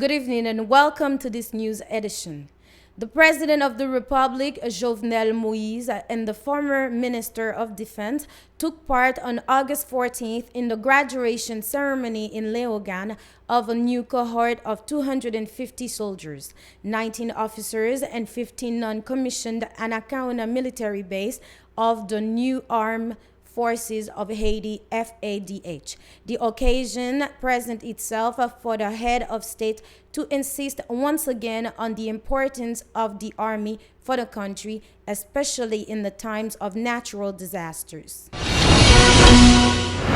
Good evening and welcome to this news edition. The President of the Republic, Jovenel Moïse, and the former Minister of Defense took part on August 14th in the graduation ceremony in Léogâne of a new cohort of 250 soldiers, 19 officers, and 15 non-commissioned Anacaona military base of the new armed Forces of Haiti, FADH. The occasion presents itself for the head of state to insist once again on the importance of the army for the country, especially in the times of natural disasters.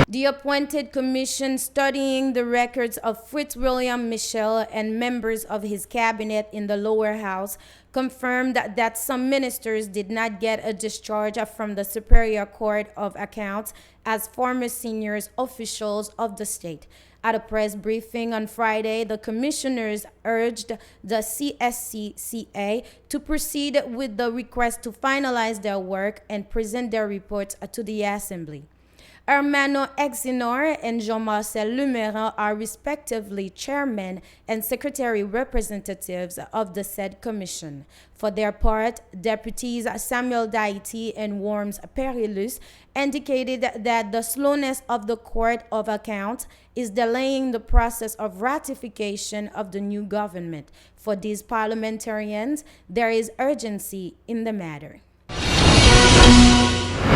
The appointed commission studying the records of Fritz William Michel and members of his cabinet in the lower house confirmed that some ministers did not get a discharge from the Superior Court of Accounts as former senior officials of the state. At a press briefing on Friday, the commissioners urged the CSCCA to proceed with the request to finalize their work and present their reports to the Assembly. Hermano Exinor and Jean-Marcel Lemerin are respectively chairmen and secretary representatives of the said commission. For their part, deputies Samuel Daiti and Worms Perilus indicated that the slowness of the Court of Accounts is delaying the process of ratification of the new government. For these parliamentarians, there is urgency in the matter.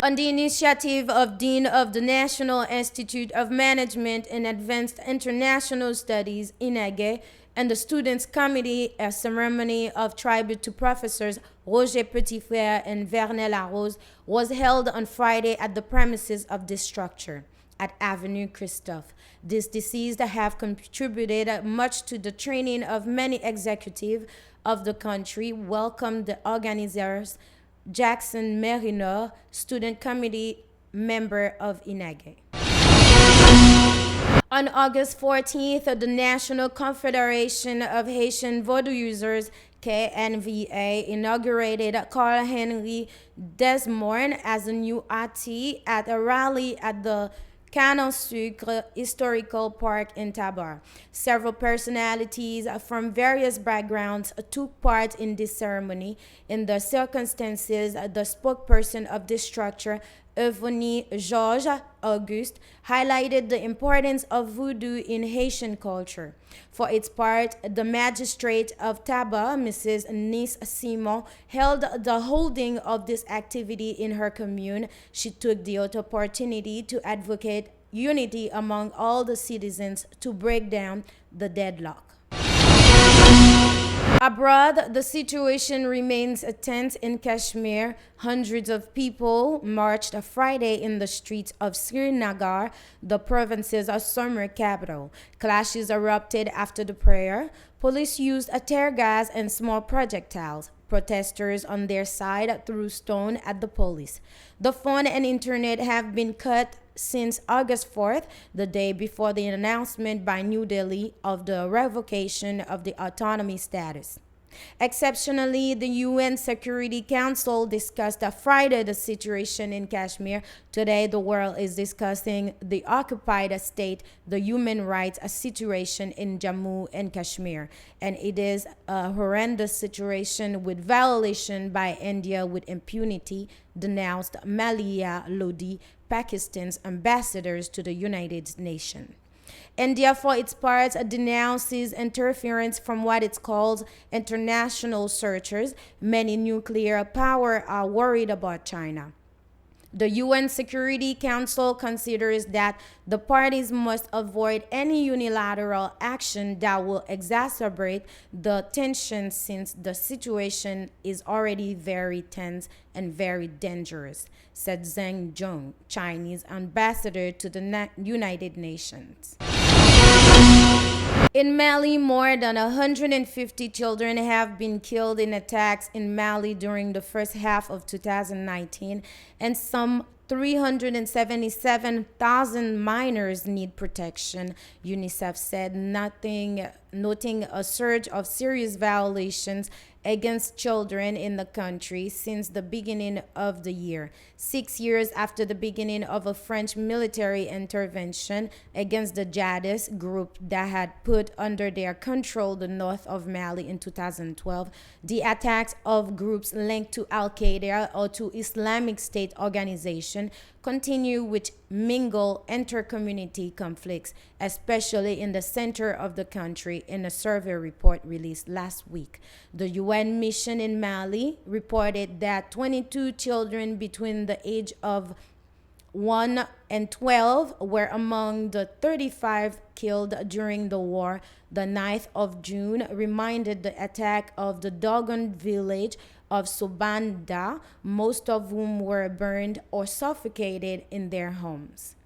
On the initiative of Dean of the National Institute of Management and Advanced International Studies, INAGE, and the Students' Committee, a ceremony of tribute to Professors Roger Petitfrère and Vernet Larose was held on Friday at the premises of this structure at Avenue Christophe. These deceased have contributed much to the training of many executives of the country, welcomed the organizers, Jackson Merino, student committee member of INAGE. On August 14th, the National Confederation of Haitian Vodou Users, KNVA, inaugurated Carl Henry Desmorne as a new AOUT at a rally at the Canon Sucre Historical Park in Tabar. Several personalities from various backgrounds took part in this ceremony. In the circumstances, the spokesperson of this structure, Evony Georges Auguste, highlighted the importance of voodoo in Haitian culture. For its part, the magistrate of Tabar, Mrs. Nice Simon, held the holding of this activity in her commune. She took the opportunity to advocate unity among all the citizens to break down the deadlock. Abroad, the situation remains tense in Kashmir. Hundreds of people marched Friday in the streets of Srinagar, the province's summer capital. Clashes erupted after the prayer. Police used tear gas and small projectiles. Protesters on their side threw stone at the police. The phone and internet have been cut since August 4th, the day before the announcement by New Delhi of the revocation of the autonomy status. Exceptionally, the UN Security Council discussed Friday the situation in Kashmir. Today, the world is discussing the occupied state, the human rights situation in Jammu and Kashmir. And it is a horrendous situation with violation by India with impunity, denounced Malia Lodi, Pakistan's ambassador to the United Nations. India, for its part, denounces interference from what it calls international searchers. Many nuclear powers are worried about China. The UN Security Council considers that the parties must avoid any unilateral action that will exacerbate the tension, since the situation is already very tense and very dangerous, said Zheng Zhong, Chinese ambassador to the United Nations. In Mali, more than 150 children have been killed in attacks in Mali during the first half of 2019, and some 377,000 minors need protection. UNICEF said nothing noting a surge of serious violations against children in the country since the beginning of the year. 6 years after the beginning of a French military intervention against the jihadist group that had put under their control the north of Mali in 2012, the attacks of groups linked to Al-Qaeda or to Islamic State organization continue, which mingle inter-community conflicts, especially in the center of the country, in a survey report released last week. The UN mission in Mali reported that 22 children between the age of 1 and 12 were among the 35 killed during the war. The 9th of June reminded the attack of the Dogon village of Sobanda, most of whom were burned or suffocated in their homes.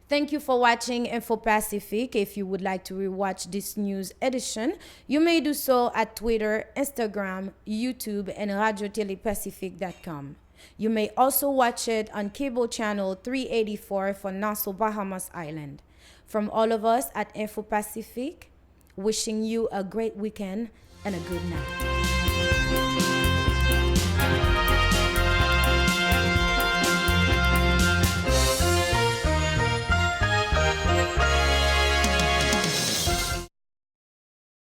Thank you for watching Info Pacific. If you would like to rewatch this news edition, you may do so at Twitter, Instagram, YouTube, and RadioTelePacific.com. You may also watch it on cable channel 384 for Nassau, Bahamas Island. From all of us at Info Pacific, wishing you a great weekend and a good night.